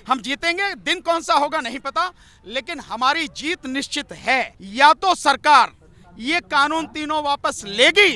हम जीतेंगे, दिन कौन सा होगा नहीं पता, लेकिन हमारी जीत निश्चित है। या तो सरकार ये कानून तीनों वापस लेगी,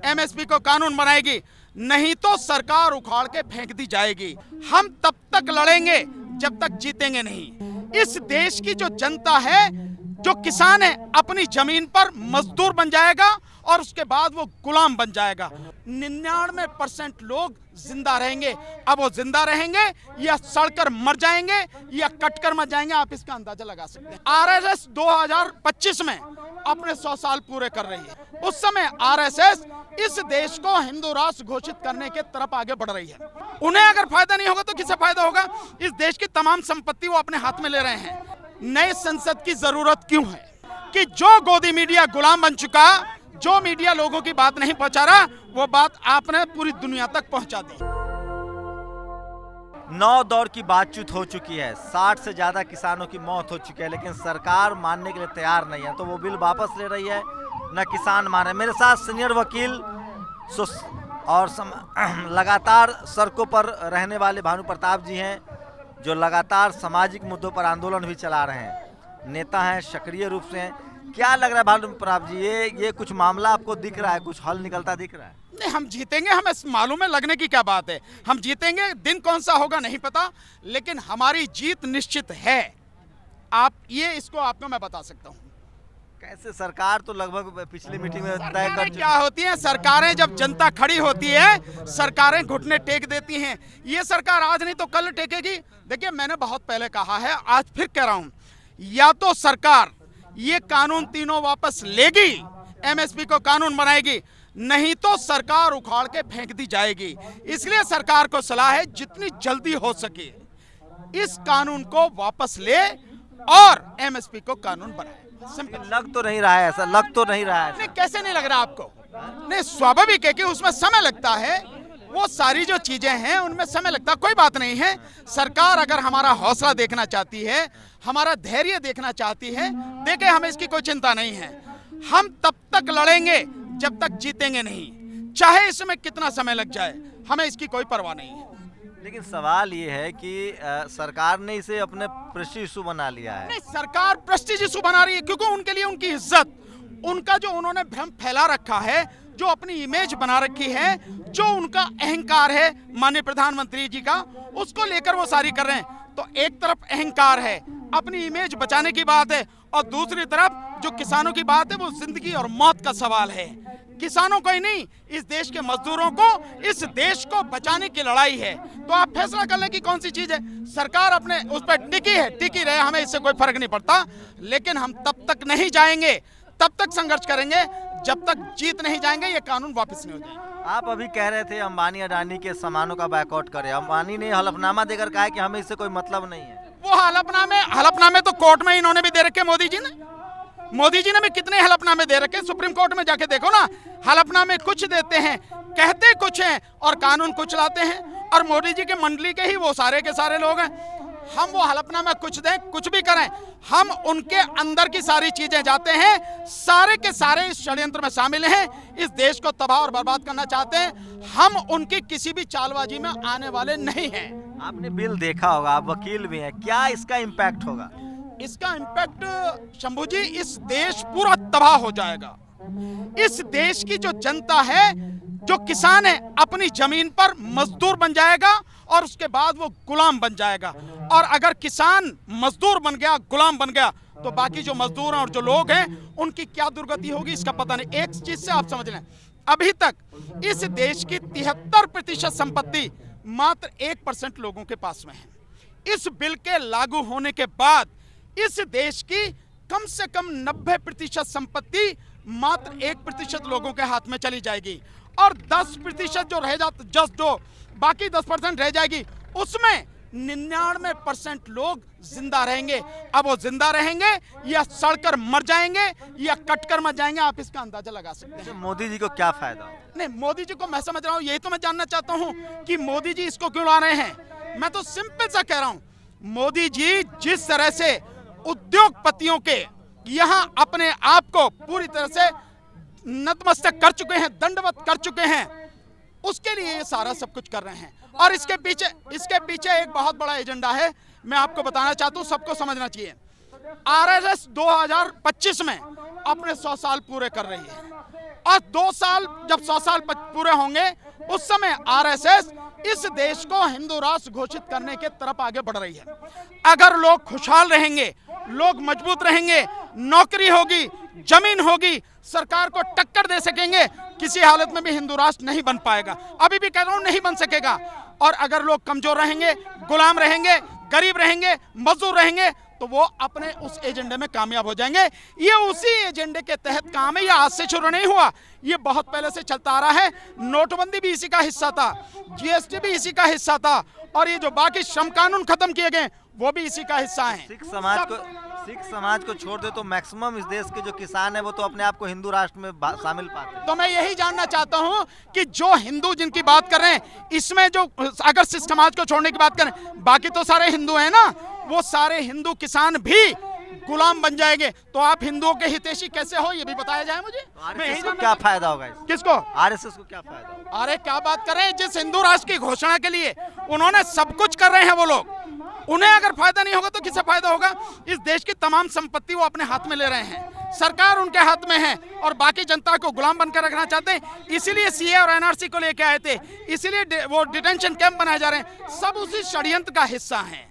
एमएसपी को कानून बनाएगी, नहीं तो सरकार उखाड़ के फेंक दी जाएगी। हम तब तक लड़ेंगे जब तक जीतेंगे नहीं। इस देश की जो जनता है, जो किसान है, अपनी जमीन पर मजदूर बन जाएगा और उसके बाद वो गुलाम बन जाएगा। 99% लोग जिंदा रहेंगे। अब वो जिंदा रहेंगे या सड़कर मर जाएंगे या कटकर मर जाएंगे, आप इसका अंदाजा लगा सकते हैं। आरएसएस 2025 में अपने 100 साल पूरे कर रही है। उस समय आरएसएस इस देश को हिंदू राष्ट्र घोषित करने के तरफ आगे बढ़ रही है। उन्हें अगर फायदा नहीं होगा तो किसे फायदा होगा? इस देश की तमाम संपत्ति वो अपने हाथ में ले रहे हैं। नए संसद की जरूरत क्यों है कि जो गोदी मीडिया गुलाम बन चुका, जो मीडिया लोगों की बात नहीं पहुंचा रहा, वो बात आपने पूरी दुनिया तक पहुंचा दी। 9 दौर की बातचीत हो चुकी है, 60 से ज्यादा किसानों की मौत हो चुकी है, लेकिन सरकार मानने के लिए तैयार नहीं है। तो वो बिल वापस ले रही है, न किसान मान रहे। मेरे साथ सीनियर वकील और लगातार सड़कों पर रहने वाले भानु प्रताप जी हैं, जो लगातार सामाजिक मुद्दों पर आंदोलन भी चला रहे हैं, नेता हैं, सक्रिय रूप से हैं। क्या लग रहा है भानु प्रताप जी, ये कुछ मामला आपको दिख रहा है, कुछ हल निकलता दिख रहा है? नहीं, हम जीतेंगे, हमें मालूम है, लगने की क्या बात है। हम जीतेंगे, दिन कौन सा होगा नहीं पता, लेकिन हमारी जीत निश्चित है। आप ये इसको आपको मैं बता सकता हूँ। कैसे? सरकार तो लगभग पिछली मीटिंग में तय कर क्या होती है, सरकारें जब जनता खड़ी होती है, सरकारें घुटने टेक देती हैं। ये सरकार आज नहीं तो कल टेकेगी। देखिए, मैंने बहुत पहले कहा है, आज फिर कह रहा हूँ, या तो सरकार ये कानून तीनों वापस लेगी, एमएसपी को कानून बनाएगी, नहीं तो सरकार उखाड़ के फेंक दी जाएगी। इसलिए सरकार को सलाह है, जितनी जल्दी हो सके इस कानून को वापस ले और एमएसपी को कानून बनाए। लग तो नहीं रहा है ऐसा, लग तो नहीं रहा है। नहीं, कैसे नहीं लग रहा आपको? नहीं, स्वाभाविक है कि उसमें समय लगता है। वो सारी जो चीजें हैं उनमें समय लगता है, कोई बात नहीं है। सरकार अगर हमारा हौसला देखना चाहती है, हमारा धैर्य देखना चाहती है, देखे, हमें इसकी कोई चिंता नहीं है। हम तब तक लड़ेंगे जब तक जीतेंगे नहीं, चाहे इसमें कितना समय लग जाए, हमें इसकी कोई परवाह नहीं है। लेकिन सवाल ये है कि सरकार ने इसे अपने प्रेस्टीज इशू बना लिया है। नहीं, सरकार प्रेस्टीज इशू बना रही है क्योंकि उनके लिए उनकी इज्जत, उनका जो उन्होंने भ्रम फैला रखा है, जो अपनी इमेज बना रखी है, जो उनका अहंकार है माननीय प्रधानमंत्री जी का, उसको लेकर वो सारी कर रहे हैं। तो एक तरफ अहंकार है, अपनी इमेज बचाने की बात है, और दूसरी तरफ जो किसानों की बात है, वो जिंदगी और मौत का सवाल है। किसानों को ही नहीं, इस देश के मजदूरों को, इस देश को बचाने की लड़ाई है। तो आप फैसला कर लें कि कौन सी चीज है। सरकार अपने उस पर टिकी है, टिकी रहे, हमें इससे कोई फर्क नहीं पड़ता, लेकिन हम तब तक नहीं जाएंगे, तब तक संघर्ष करेंगे जब तक जीत नहीं जाएंगे, ये कानून वापस नहीं हो जाएगा। आप अभी कह रहे थे अंबानी अडानी के सामानों का बायकॉट करें। अंबानी ने हलफनामा देकर कहा है कि हमें इससे कोई मतलब नहीं है। वो हलफनामे तो कोर्ट में इन्होंने भी दे रखे, मोदी जी ने भी कितने हलफनामे दे रखे, सुप्रीम कोर्ट में जाके देखो ना। हलफनामे कुछ देते हैं, कहते कुछ हैं और कानून कुछ लाते हैं। और मोदी जी के मंडली के ही वो सारे के सारे लोग हैं। हम वो हलफनामा कुछ दें, कुछ भी करें, हम उनके अंदर की सारी चीजें जाते हैं, सारे के सारे इस षड्यंत्र में शामिल हैं, इस देश को तबाह और बर्बाद करना चाहते हैं। हम उनकी किसी भी चालबाजी में आने वाले नहीं हैं। आपने बिल देखा होगा, आप वकील भी हैं, क्या इसका इम्पैक्ट होगा? इसका इम्पैक्ट शंभू जी, इस देश पूरा तबाह हो जाएगा। इस देश की जो जनता है, जो किसान है, अपनी जमीन पर मजदूर बन जाएगा और उसके बाद वो गुलाम बन जाएगा। और अगर किसान मजदूर बन गया, गुलाम बन गया, तो बाकी जो मजदूर हैं और जो लोग हैं, उनकी क्या दुर्गति होगी इसका पता नहीं। एक चीज से आप समझ लें, अभी तक इस देश की 73% संपत्ति मात्र 1% लोगों के पास में है। इस बिल के लागू होने के बाद इस देश की कम से कम 90% संपत्ति मात्र 1% लोगों के हाथ में चली जाएगी। और 10% जो रह जाता, जो बाकी 10% रह जाएगी, उसमें 99% लोग जिंदा रहेंगे। अब वो जिंदा रहेंगे या सड़कर मर जाएंगे या कटकर मर जाएंगे, आप इसका अंदाजा लगा सकते हैं। मोदी जी को क्या फायदा? नहीं, मोदी जी को मैं समझ रहा हूँ, यही तो मैं जानना चाहता हूँ कि मोदी जी इसको क्यों ला रहे हैं। मैं तो सिंपल सा कह रहा हूँ, मोदी जी जिस तरह से उद्योगपतियों के यहाँ अपने आप को पूरी तरह से नतमस्तक कर चुके हैं, दंडवत कर चुके हैं, उसके लिए ये सारा सब कुछ कर रहे हैं। और इसके पीछे एक बहुत बड़ा एजेंडा है। मैं आपको बताना चाहता हूं, सबको समझना चाहिए। आरएसएस 2025 में अपने 100 साल पूरे कर रही है और 2 साल जब 100 साल पूरे होंगे उस समय आरएसएस इस देश को हिंदू राष्ट्र घोषित करने के तरफ आगे बढ़ रही है। अगर लोग खुशहाल रहेंगे, लोग मजबूत रहेंगे, नौकरी होगी, जमीन होगी, सरकार को टक्कर दे सकेंगे, किसी हालत में भी हिंदू राष्ट्र नहीं बन पाएगा। अभी भी कह रहा हूं, नहीं बन सकेगा। और अगर लोग कमजोर रहेंगे, गुलाम रहेंगे, गरीब रहेंगे, मजदूर रहेंगे, तो वो अपने उस एजेंडे में कामयाब हो जाएंगे। ये उसी एजेंडे के तहत काम है, ये आज से शुरू नहीं हुआ, ये बहुत पहले से चलता आ रहा है। नोटबंदी भी इसी का हिस्सा था, जीएसटी भी इसी का हिस्सा था, और ये जो बाकी श्रम कानून खत्म किए गए वो भी इसी का हिस्सा है। सिख समाज को छोड़ दे तो मैक्सिमम इस देश के जो किसान है वो तो अपने आप को हिंदू राष्ट्र में शामिल पाते हैं। तो मैं यही जानना चाहता हूं कि जो हिंदू जिनकी बात कर रहे हैं, इसमें जो अगर सिख समाज को छोड़ने की बात करें, बाकी तो सारे हिंदू हैं ना, वो सारे हिंदू किसान भी गुलाम बन जाएंगे। तो आप हिंदुओं के हितैषी कैसे हो, ये भी बताया जाए मुझे। आरएसएस को क्या फायदा होगा इससे? किसको? आरएसएस को क्या फायदा होगा? अरे क्या बात कर रहे हैं, जिस हिंदू राष्ट्र की घोषणा के लिए उन्होंने सब कुछ कर रहे हैं वो लोग, उन्हें अगर फायदा नहीं होगा तो किसे फायदा होगा? इस देश की तमाम संपत्ति वो अपने हाथ में ले रहे हैं, सरकार उनके हाथ में है और बाकी जनता को गुलाम बनकर रखना चाहते हैं। इसीलिए सीए और एनआरसी को लेके आए थे, इसीलिए वो डिटेंशन कैंप बनाए जा रहे हैं, सब उसी षड्यंत्र का हिस्सा हैं।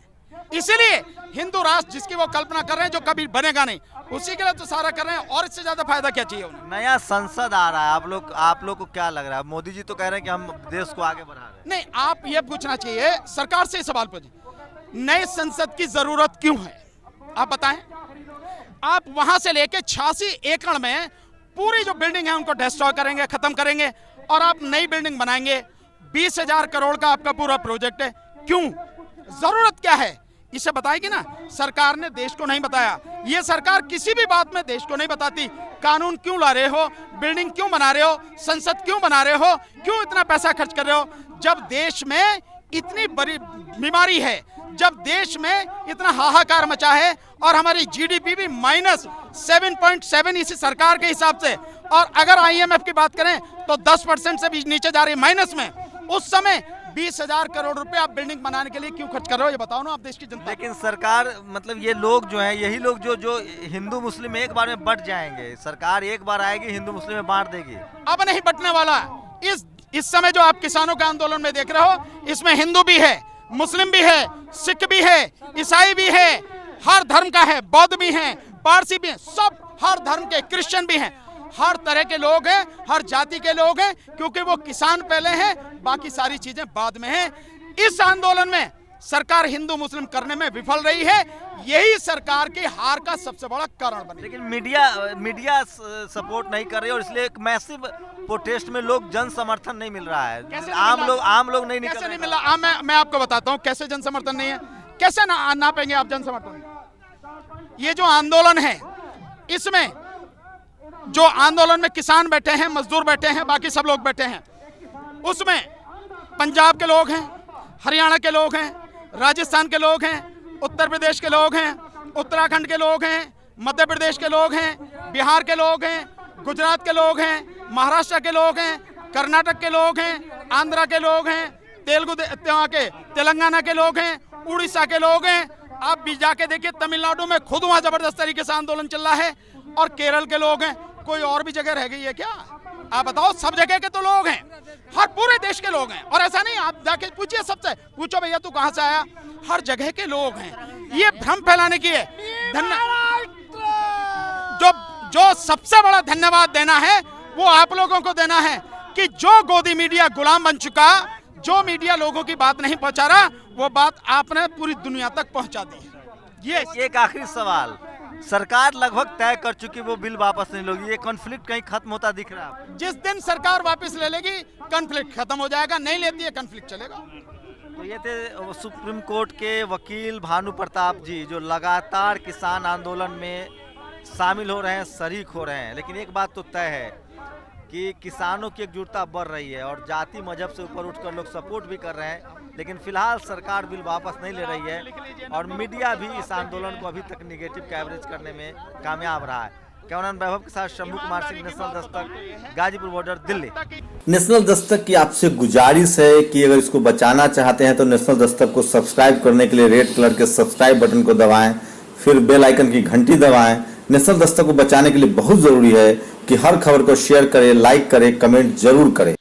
इसीलिए हिंदू राष्ट्र जिसकी वो कल्पना कर रहे हैं, जो कभी बनेगा नहीं, उसी के लिए तो सारा कर रहे हैं। और इससे ज्यादा फायदा क्या चाहिए उन्हें? नया संसद आ रहा है, आप लोग को क्या लग रहा है? मोदी जी तो कह रहे हैं कि हम देश को आगे बढ़ा रहे हैं। नहीं, आप ये पूछना चाहिए सरकार से, सवाल पूछिए, नए संसद की जरूरत क्यों है? आप बताएं। आप वहां से लेके 86 एकड़ में पूरी जो बिल्डिंग है उनको डिस्ट्रॉय करेंगे, खत्म करेंगे, और आप नई बिल्डिंग बनाएंगे। 20,000 करोड़ का आपका पूरा प्रोजेक्ट है, क्यों? जरूरत क्या है इसे बताएगी ना। सरकार ने देश को नहीं बताया, ये सरकार किसी भी बात में देश को नहीं बताती। कानून क्यों ला रहे हो, बिल्डिंग क्यों बना रहे हो, संसद क्यों बना रहे हो, क्यों इतना पैसा खर्च कर रहे हो, जब देश में इतनी बड़ी बीमारी है, जब देश में इतना हाहाकार मचा है, और हमारी जीडीपी भी -7.7 इसी सरकार के हिसाब से, और अगर आईएमएफ की बात करें तो 10% से भी नीचे जा रही है, माइनस में। उस समय 20,000 करोड़ रुपए आप बिल्डिंग बनाने के लिए क्यों खर्च कर रहे हो, ये बताओ ना आप देश की जनता। लेकिन सरकार, मतलब ये लोग जो हैं, यही लोग जो हिंदू मुस्लिम एक बार में बट जाएंगे, सरकार एक बार आएगी हिंदू मुस्लिम में बांट देगी। अब नहीं बटने वाला। इस समय जो आप किसानों के आंदोलन में देख रहे हो, इसमें हिंदू भी है, मुस्लिम भी है, सिख भी है, ईसाई भी है, हर धर्म का है, बौद्ध भी हैं, पारसी भी हैं, सब हर धर्म के, क्रिश्चियन भी हैं, हर तरह के लोग हैं, हर जाति के लोग हैं, क्योंकि वो किसान पहले हैं, बाकी सारी चीजें बाद में हैं। इस आंदोलन में सरकार हिंदू मुस्लिम करने में विफल रही है, यही सरकार की हार का सबसे बड़ा कारण बने। लेकिन मीडिया सपोर्ट नहीं कर रही, और इसलिए एक मैसिव प्रोटेस्ट में लोग जन समर्थन नहीं मिल रहा है। आम लोग नहीं निकल रहे। नहीं मिल रहा? मैं आपको बताता हूँ कैसे जन समर्थन नहीं है, कैसे नापेंगे आप जन समर्थन। ये जो आंदोलन है, इसमें जो आंदोलन में किसान बैठे हैं, मजदूर बैठे हैं, बाकी सब लोग बैठे हैं, उसमें पंजाब के लोग हैं, हरियाणा के लोग हैं, राजस्थान के लोग हैं, उत्तर प्रदेश के लोग हैं, उत्तराखंड के लोग हैं, मध्य प्रदेश के लोग हैं, बिहार के लोग हैं, गुजरात के लोग हैं, महाराष्ट्र के लोग हैं, कर्नाटक के लोग हैं, आंध्रा के लोग हैं, तेलंगाना के लोग हैं, उड़ीसा के लोग हैं। आप भी जाके देखिए, तमिलनाडु में खुद वहां जबरदस्त तरीके से आंदोलन चल रहा है, और केरल के लोग हैं। कोई और भी जगह रह गई है क्या? आप बताओ, सब जगह के तो लोग हैं, हर पूरे देश के लोग हैं। और ऐसा नहीं, आप जाके पूछिए सबसे, पूछो भैया तू कहां से आया, हर जगह के लोग हैं। ये भ्रम फैलाने की है। जो सबसे बड़ा धन्यवाद देना है वो आप लोगों को देना है कि जो गोदी मीडिया गुलाम बन चुका, जो मीडिया लोगों की बात नहीं पहुंचा रहा, वो बात आपने पूरी दुनिया तक पहुंचा दी। ये एक आखिरी सवाल, सरकार लगभग तय कर चुकी वो बिल वापस नहीं लोगी, ये कॉन्फ्लिक्ट कहीं खत्म होता दिख रहा है? जिस दिन सरकार वापस ले लेगी कॉन्फ्लिक्ट खत्म हो जाएगा, नहीं लेती है कॉन्फ्लिक्ट चलेगा। तो ये थे सुप्रीम कोर्ट के वकील भानु प्रताप जी, जो लगातार किसान आंदोलन में शामिल हो रहे हैं, शरीक हो रहे हैं। लेकिन एक बात तो तय है कि किसानों की एकजुटता बढ़ रही है, और जाति मजहब से ऊपर उठकर लोग सपोर्ट भी कर रहे हैं। लेकिन फिलहाल सरकार बिल वापस नहीं ले रही है, और मीडिया भी इस आंदोलन को अभी तक निगेटिव कवरेज करने में कामयाब रहा है। कैमरामैन वैभव के साथ Shambhu Kumar Singh, national Dastak, Ghazipur border, Delhi. National Dastak की आपसे गुजारिश है कि अगर इसको बचाना चाहते हैं तो नेशनल दस्तक को सब्सक्राइब करने के लिए रेड कलर के सब्सक्राइब बटन को दबाएं, फिर बेल आइकन की घंटी दबाएं। नेशनल दस्तक को बचाने के लिए बहुत जरूरी है कि हर खबर को शेयर करें, लाइक करें, कमेंट जरूर करें।